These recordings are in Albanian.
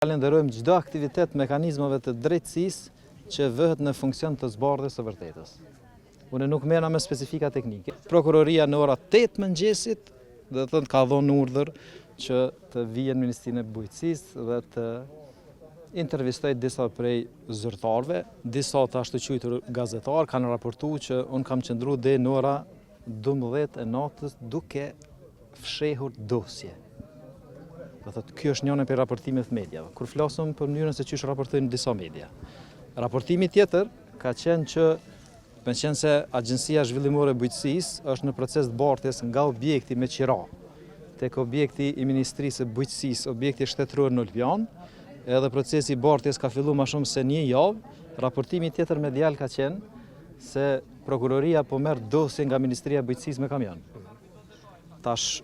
Falenderojmë çdo aktivitet mekanizmave të drejtësisë që vëhet në funksion të zbardhjes së vërtetës. Unë nuk merrem me specifika teknike. Prokuroria në ora 8 mëngjesit, do të thotë ka dhënë urdhër që të vijë në Ministrinë e Bujqësisë dhe të intervistoj disa prej zyrtarëve, disa të ashtu quajtur gazetar kanë raportuar që unë kam qëndruar deri në ora 12 e natës duke fshehur dosje. Kjo është njëna për raportimet mediave. Kur flasëm për mënyrën se çish raportojnë disa media. Raportimi tjetër ka qenë që, me qenë se Agjencia Zhvillimore e Bujqësisë është në proces të bartjes nga objekti me qira, tek objekti i Ministrisë së Bujqësisë, objekti shtetëror në Olbjan, edhe procesi i bartjes ka filluar më shumë se një javë. Raportimi tjetër medial ka qenë se prokuroria po merr dosje nga Ministria e Bujqësisë me kamion. Tash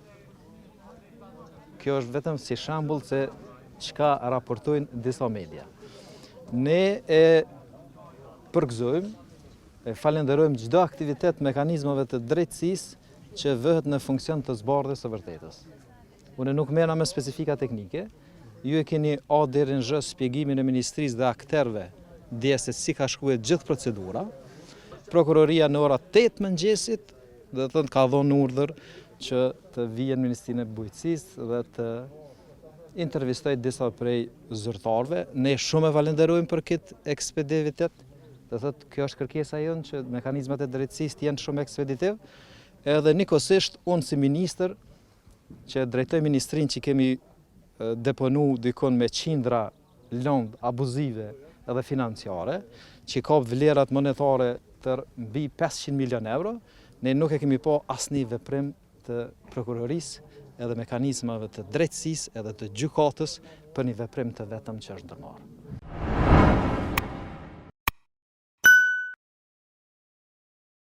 kjo është vetëm si shembull se çka raportojnë disa media. Ne e përgëzojmë, e falenderojmë çdo aktivitet mekanizmave të drejtësisë që vëhet në funksion të zbardhjes së vërtetës. Unë nuk merrem me specifika teknike. Ju e keni deri në shpjegimin e Ministrisë dhe akterëve dje se si ka shkuar gjithë procedura. Prokuroria në ora 8 mëngjesit, do të thotë ka dhënë urdhër që të vijë në Ministrinë e Bujqësisë dhe të intervistoj disa prej zyrtarëve. Ne shumë e falenderojmë për këtë ekspedivitet. Do thotë kjo është kërkesa jonë që mekanizmat e drejtësisë të jenë shumë ekspeditiv. Edhe nikosisht unë si ministër që drejtoj ministrinë që kemi deponu dikon me qindra lëndë abuzive edhe financiare, që ka vlerat monetare të mbi 500 milion euro, ne nuk e kemi pa asnjë veprim të prokurorisë edhe mekanizmave të drejtësisë edhe të gjykatës për një veprim të vetëm që është ndërmarrë.